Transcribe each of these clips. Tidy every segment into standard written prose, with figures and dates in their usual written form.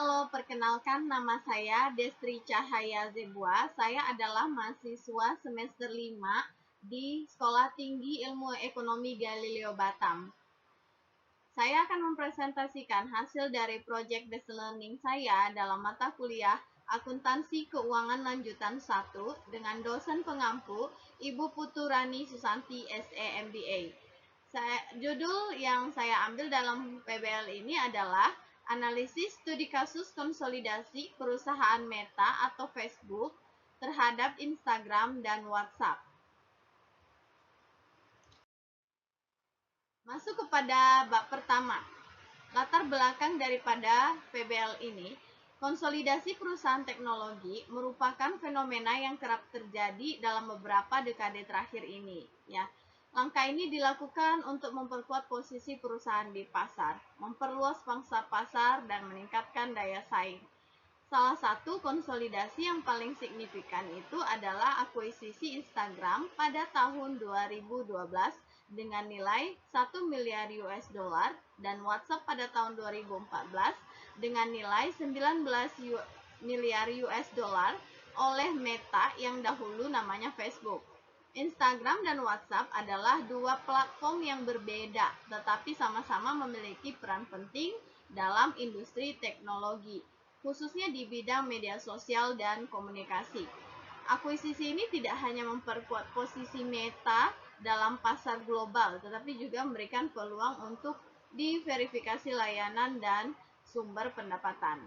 Halo, perkenalkan nama saya Destri Cahaya Zebua. Saya adalah mahasiswa semester 5 di Sekolah Tinggi Ilmu Ekonomi Galileo Batam. Saya akan mempresentasikan hasil dari Project Based Learning saya dalam mata kuliah Akuntansi Keuangan Lanjutan 1 dengan dosen pengampu Ibu Puturani Susanti SE MBA. Judul yang saya ambil dalam PBL ini adalah Analisis Studi Kasus Konsolidasi Perusahaan Meta atau Facebook terhadap Instagram dan WhatsApp. Masuk kepada bab pertama. Latar belakang daripada PBL ini, konsolidasi perusahaan teknologi merupakan fenomena yang kerap terjadi dalam beberapa dekade terakhir ini, ya. Langkah ini dilakukan untuk memperkuat posisi perusahaan di pasar, memperluas pangsa pasar dan meningkatkan daya saing. Salah satu konsolidasi yang paling signifikan itu adalah akuisisi Instagram pada tahun 2012 dengan nilai 1 miliar US dollar dan WhatsApp pada tahun 2014 dengan nilai 19 miliar US dollar oleh Meta yang dahulu namanya Facebook. Instagram dan WhatsApp adalah dua platform yang berbeda, tetapi sama-sama memiliki peran penting dalam industri teknologi, khususnya di bidang media sosial dan komunikasi. Akuisisi ini tidak hanya memperkuat posisi Meta dalam pasar global, tetapi juga memberikan peluang untuk diverifikasi layanan dan sumber pendapatan.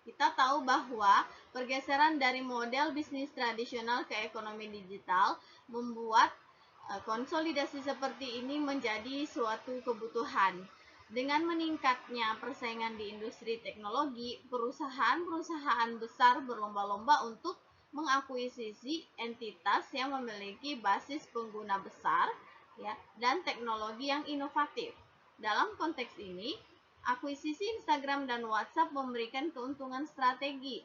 Kita tahu bahwa pergeseran dari model bisnis tradisional ke ekonomi digital membuat konsolidasi seperti ini menjadi suatu kebutuhan. Dengan meningkatnya persaingan di industri teknologi, perusahaan-perusahaan besar berlomba-lomba untuk mengakuisisi entitas yang memiliki basis pengguna besar, ya, dan teknologi yang inovatif. Dalam konteks ini, akuisisi Instagram dan WhatsApp memberikan keuntungan strategis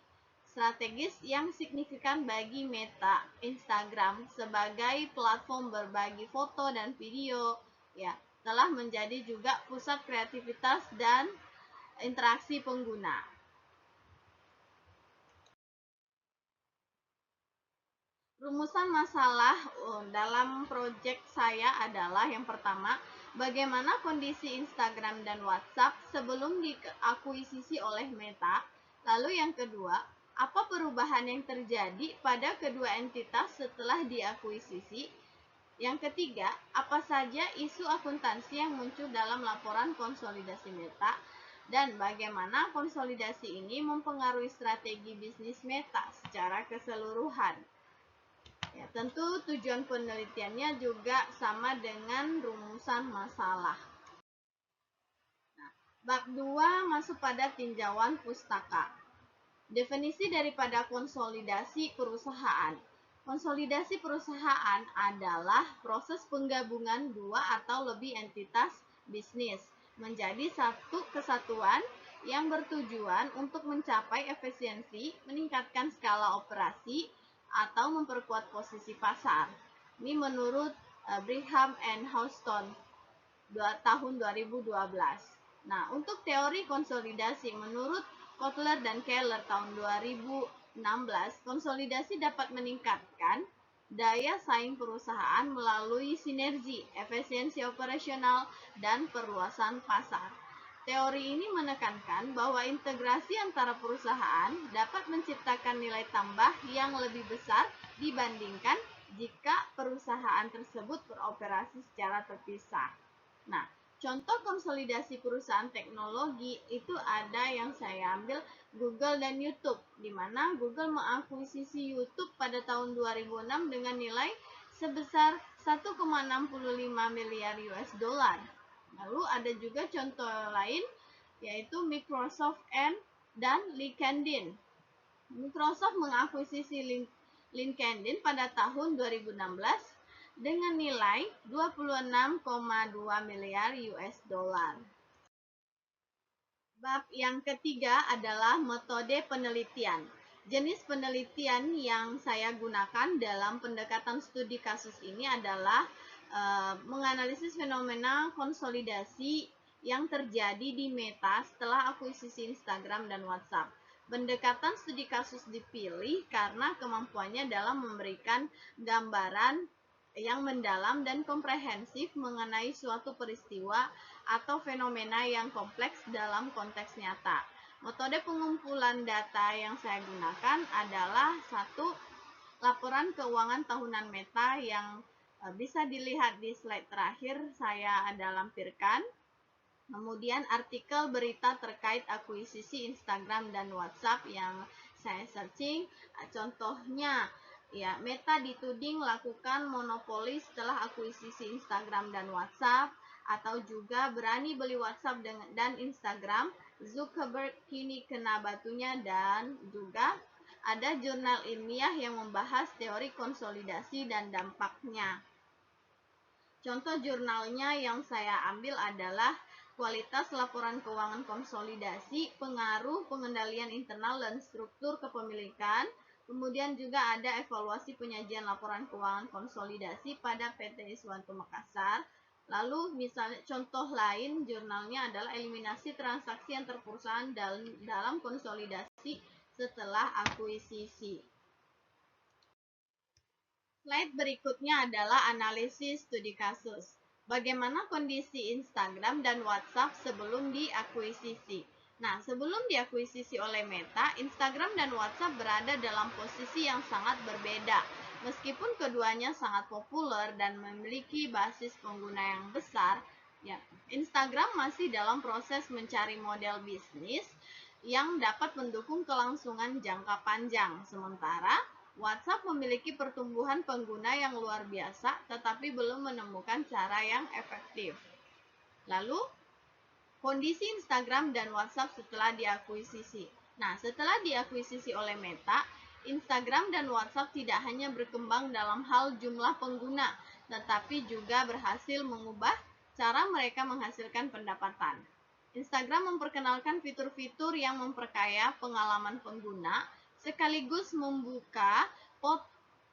yang signifikan bagi Meta. Instagram sebagai platform berbagi foto dan video, ya, telah menjadi juga pusat kreativitas dan interaksi pengguna. Rumusan masalah dalam proyek saya adalah yang pertama, bagaimana kondisi Instagram dan WhatsApp sebelum diakuisisi oleh Meta. Lalu yang kedua, apa perubahan yang terjadi pada kedua entitas setelah diakuisisi. Yang ketiga, apa saja isu akuntansi yang muncul dalam laporan konsolidasi Meta dan bagaimana konsolidasi ini mempengaruhi strategi bisnis Meta secara keseluruhan. Ya, tentu tujuan penelitiannya juga sama dengan rumusan masalah. Nah, bab 2 masuk pada tinjauan pustaka. Definisi daripada konsolidasi perusahaan. Konsolidasi perusahaan adalah proses penggabungan dua atau lebih entitas bisnis menjadi satu kesatuan yang bertujuan untuk mencapai efisiensi, meningkatkan skala operasi, atau memperkuat posisi pasar. Ini menurut Brigham and Houston tahun 2012. Nah, untuk teori konsolidasi menurut Kotler dan Keller tahun 2016, konsolidasi dapat meningkatkan daya saing perusahaan melalui sinergi, efisiensi operasional, dan perluasan pasar. Teori ini menekankan bahwa integrasi antara perusahaan dapat menciptakan nilai tambah yang lebih besar dibandingkan jika perusahaan tersebut beroperasi secara terpisah. Nah, contoh konsolidasi perusahaan teknologi itu ada yang saya ambil Google dan YouTube, di mana Google mengakuisisi YouTube pada tahun 2006 dengan nilai sebesar 1,65 miliar US dollar. Lalu ada juga contoh lain yaitu Microsoft dan LinkedIn. Microsoft mengakuisisi LinkedIn pada tahun 2016 dengan nilai 26,2 miliar US dollar. Bab yang ketiga adalah metode penelitian. Jenis penelitian yang saya gunakan dalam pendekatan studi kasus ini adalah menganalisis fenomena konsolidasi yang terjadi di Meta setelah akuisisi Instagram dan WhatsApp. Pendekatan studi kasus dipilih karena kemampuannya dalam memberikan gambaran yang mendalam dan komprehensif mengenai suatu peristiwa atau fenomena yang kompleks dalam konteks nyata. Metode pengumpulan data yang saya gunakan adalah satu, laporan keuangan tahunan Meta yang bisa dilihat di slide terakhir saya ada lampirkan. Kemudian artikel berita terkait akuisisi Instagram dan WhatsApp yang saya searching. Contohnya, ya, Meta dituding lakukan monopoli setelah akuisisi Instagram dan WhatsApp, atau juga berani beli WhatsApp dan Instagram, Zuckerberg kini kena batunya, dan juga ada jurnal ilmiah yang membahas teori konsolidasi dan dampaknya. Contoh jurnalnya yang saya ambil adalah kualitas laporan keuangan konsolidasi, pengaruh pengendalian internal dan struktur kepemilikan. Kemudian juga ada evaluasi penyajian laporan keuangan konsolidasi pada PT Iswanto Makassar. Lalu misalnya contoh lain jurnalnya adalah eliminasi transaksi antar perusahaan dalam konsolidasi setelah akuisisi. Slide berikutnya adalah analisis studi kasus. Bagaimana kondisi Instagram dan WhatsApp sebelum diakuisisi? Nah, sebelum diakuisisi oleh Meta, Instagram dan WhatsApp berada dalam posisi yang sangat berbeda. Meskipun keduanya sangat populer dan memiliki basis pengguna yang besar, ya, Instagram masih dalam proses mencari model bisnis yang dapat mendukung kelangsungan jangka panjang. Sementara WhatsApp memiliki pertumbuhan pengguna yang luar biasa, tetapi belum menemukan cara yang efektif. Lalu, kondisi Instagram dan WhatsApp setelah diakuisisi. Nah, setelah diakuisisi oleh Meta, Instagram dan WhatsApp tidak hanya berkembang dalam hal jumlah pengguna, tetapi juga berhasil mengubah cara mereka menghasilkan pendapatan. Instagram memperkenalkan fitur-fitur yang memperkaya pengalaman pengguna, sekaligus membuka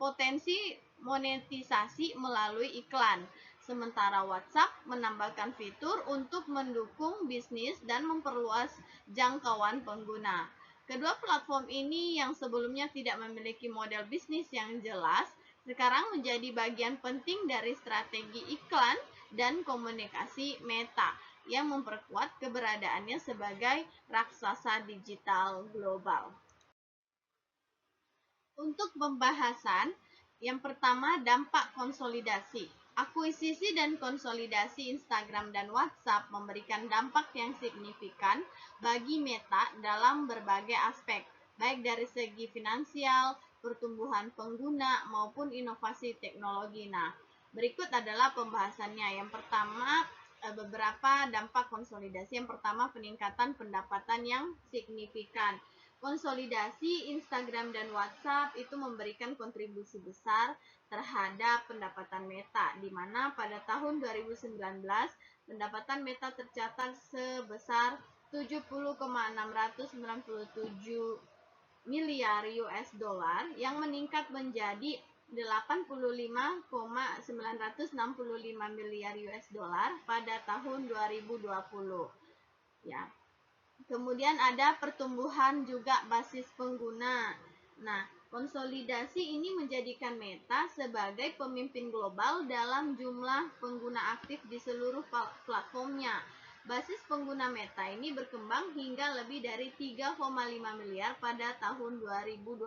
potensi monetisasi melalui iklan. Sementara WhatsApp menambahkan fitur untuk mendukung bisnis dan memperluas jangkauan pengguna. Kedua platform ini yang sebelumnya tidak memiliki model bisnis yang jelas, sekarang menjadi bagian penting dari strategi iklan dan komunikasi Meta yang memperkuat keberadaannya sebagai raksasa digital global. Untuk pembahasan, yang pertama dampak konsolidasi. Akuisisi dan konsolidasi Instagram dan WhatsApp memberikan dampak yang signifikan bagi Meta dalam berbagai aspek, baik dari segi finansial, pertumbuhan pengguna, maupun inovasi teknologi. Nah, berikut adalah pembahasannya. Yang pertama, beberapa dampak konsolidasi. Yang pertama, peningkatan pendapatan yang signifikan. Konsolidasi Instagram dan WhatsApp itu memberikan kontribusi besar terhadap pendapatan Meta, di mana pada tahun 2019 pendapatan Meta tercatat sebesar 70,697 miliar US dollar yang meningkat menjadi 85,965 miliar US dollar pada tahun 2020. Ya. Kemudian ada pertumbuhan juga basis pengguna. Nah, konsolidasi ini menjadikan Meta sebagai pemimpin global dalam jumlah pengguna aktif di seluruh platformnya. Basis pengguna Meta ini berkembang hingga lebih dari 3,5 miliar pada tahun 2020,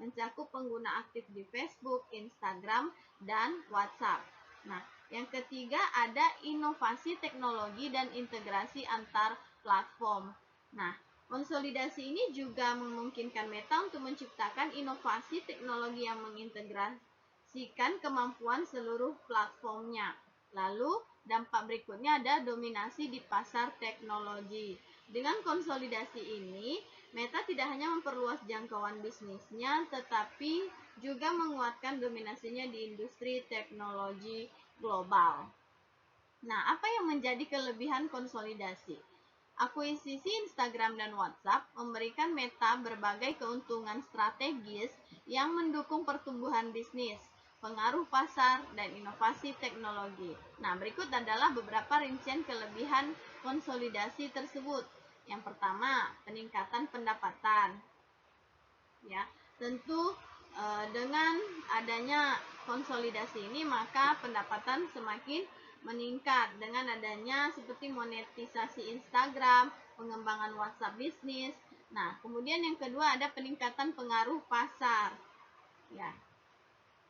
mencakup pengguna aktif di Facebook, Instagram, dan WhatsApp. Nah, yang ketiga ada inovasi teknologi dan integrasi antar platform. Nah, konsolidasi ini juga memungkinkan Meta untuk menciptakan inovasi teknologi yang mengintegrasikan kemampuan seluruh platformnya. Lalu, dampak berikutnya ada dominasi di pasar teknologi. Dengan konsolidasi ini, Meta tidak hanya memperluas jangkauan bisnisnya, tetapi juga menguatkan dominasinya di industri teknologi global. Nah, apa yang menjadi kelebihan konsolidasi? Akuisisi Instagram dan WhatsApp memberikan Meta berbagai keuntungan strategis yang mendukung pertumbuhan bisnis, pengaruh pasar, dan inovasi teknologi. Nah, berikut adalah beberapa rincian kelebihan konsolidasi tersebut. Yang pertama, peningkatan pendapatan. Ya, tentu dengan adanya konsolidasi ini maka pendapatan semakin meningkat dengan adanya seperti monetisasi Instagram, pengembangan WhatsApp bisnis. Nah, kemudian yang kedua ada peningkatan pengaruh pasar. Ya,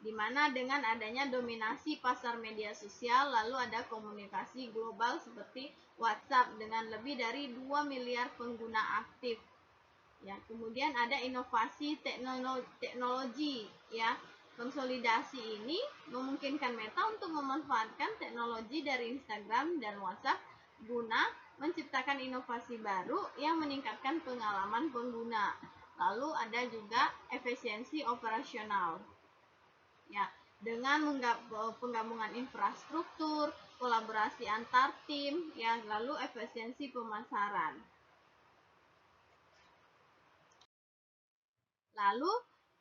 di mana dengan adanya dominasi pasar media sosial lalu ada komunikasi global seperti WhatsApp dengan lebih dari 2 miliar pengguna aktif. Ya, kemudian ada inovasi teknologi ya. Konsolidasi ini memungkinkan Meta untuk memanfaatkan teknologi dari Instagram dan WhatsApp guna menciptakan inovasi baru yang meningkatkan pengalaman pengguna. Lalu ada juga efisiensi operasional. Ya, dengan penggabungan infrastruktur, kolaborasi antar tim, ya, lalu efisiensi pemasaran. Lalu,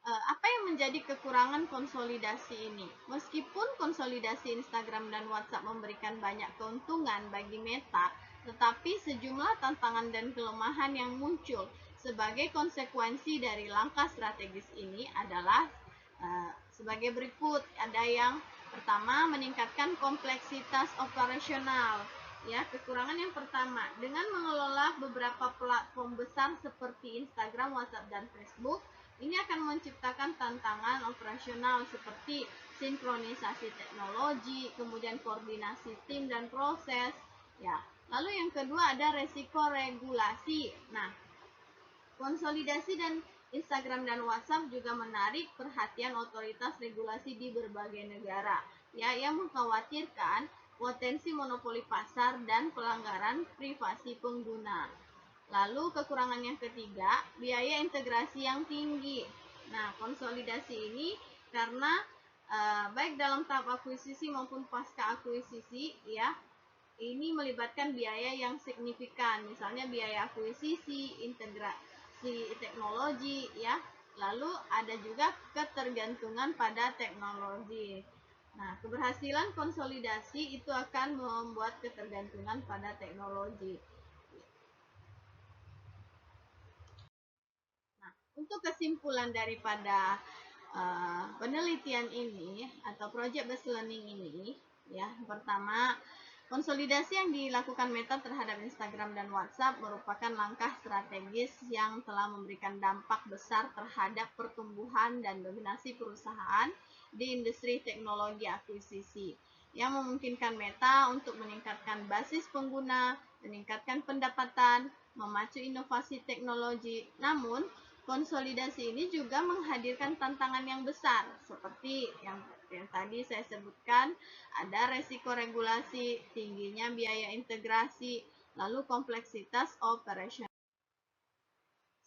apa yang menjadi kekurangan konsolidasi ini? Meskipun konsolidasi Instagram dan WhatsApp memberikan banyak keuntungan bagi Meta, tetapi sejumlah tantangan dan kelemahan yang muncul sebagai konsekuensi dari langkah strategis ini adalah sebagai berikut. Ada yang pertama, meningkatkan kompleksitas operasional. Ya, kekurangan yang pertama, dengan mengelola beberapa platform besar seperti Instagram, WhatsApp, dan Facebook, ini akan menciptakan tantangan operasional seperti sinkronisasi teknologi, kemudian koordinasi tim dan proses. Ya, lalu yang kedua ada resiko regulasi. Nah, konsolidasi dan Instagram dan WhatsApp juga menarik perhatian otoritas regulasi di berbagai negara, ya, yang mengkhawatirkan potensi monopoli pasar dan pelanggaran privasi pengguna. Lalu kekurangan yang ketiga, biaya integrasi yang tinggi. Nah, konsolidasi ini karena baik dalam tahap akuisisi maupun pasca akuisisi, ya, ini melibatkan biaya yang signifikan, misalnya biaya akuisisi, integrasi teknologi, ya. Lalu ada juga ketergantungan pada teknologi. Nah, keberhasilan konsolidasi itu akan membuat ketergantungan pada teknologi. Untuk kesimpulan daripada penelitian ini atau project based learning ini, ya, pertama, konsolidasi yang dilakukan Meta terhadap Instagram dan WhatsApp merupakan langkah strategis yang telah memberikan dampak besar terhadap pertumbuhan dan dominasi perusahaan di industri teknologi akuisisi, yang memungkinkan Meta untuk meningkatkan basis pengguna, meningkatkan pendapatan, memacu inovasi teknologi. Namun, konsolidasi ini juga menghadirkan tantangan yang besar, seperti yang tadi saya sebutkan, ada resiko regulasi, tingginya biaya integrasi, lalu kompleksitas operasional.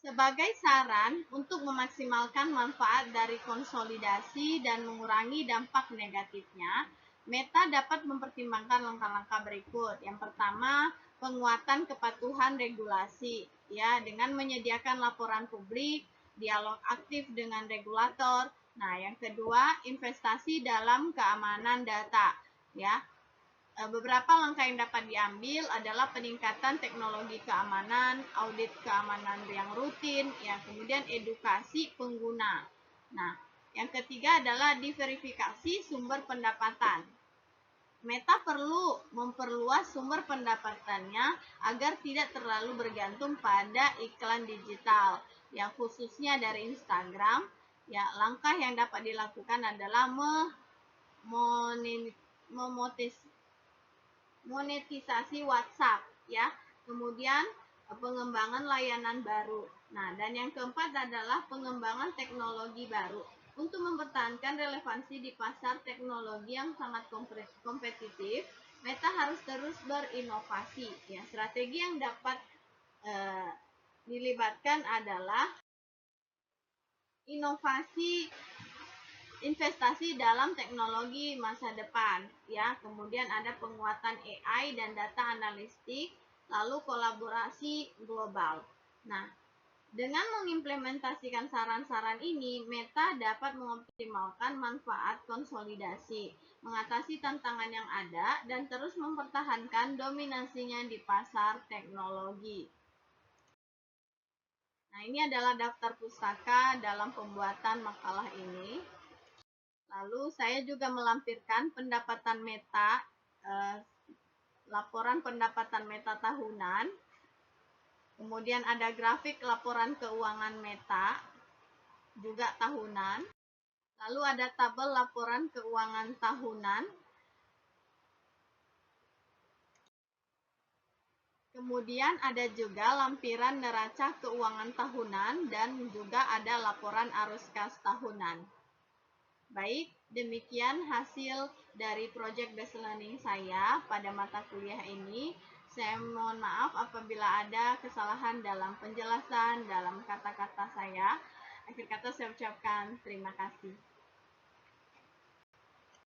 Sebagai saran untuk memaksimalkan manfaat dari konsolidasi dan mengurangi dampak negatifnya, Meta dapat mempertimbangkan langkah-langkah berikut. Yang pertama, penguatan kepatuhan regulasi, ya, dengan menyediakan laporan publik, dialog aktif dengan regulator. Nah, yang kedua, investasi dalam keamanan data, ya. Beberapa langkah yang dapat diambil adalah peningkatan teknologi keamanan, audit keamanan yang rutin, ya, kemudian edukasi pengguna. Nah, yang ketiga adalah diverifikasi sumber pendapatan. Meta perlu memperluas sumber pendapatannya agar tidak terlalu bergantung pada iklan digital, yang khususnya dari Instagram. Ya, langkah yang dapat dilakukan adalah monetisasi WhatsApp, ya. Kemudian pengembangan layanan baru. Nah, dan yang keempat adalah pengembangan teknologi baru. Untuk mempertahankan relevansi di pasar teknologi yang sangat kompetitif, Meta harus terus berinovasi. Ya, strategi yang dapat dilibatkan adalah inovasi investasi dalam teknologi masa depan, ya. Kemudian ada penguatan AI dan data analistik, lalu kolaborasi global. Nah, Dengan mengimplementasikan saran-saran ini, Meta dapat mengoptimalkan manfaat konsolidasi, mengatasi tantangan yang ada, dan terus mempertahankan dominasinya di pasar teknologi. Nah, ini adalah daftar pustaka dalam pembuatan makalah ini. Lalu saya juga melampirkan pendapatan Meta, laporan pendapatan Meta tahunan. Kemudian ada grafik laporan keuangan Meta, juga tahunan. Lalu ada tabel laporan keuangan tahunan. Kemudian ada juga lampiran neraca keuangan tahunan dan juga ada laporan arus kas tahunan. Baik, demikian hasil dari project based learning saya pada mata kuliah ini. Saya mohon maaf apabila ada kesalahan dalam penjelasan, dalam kata-kata saya. Akhir kata saya ucapkan terima kasih.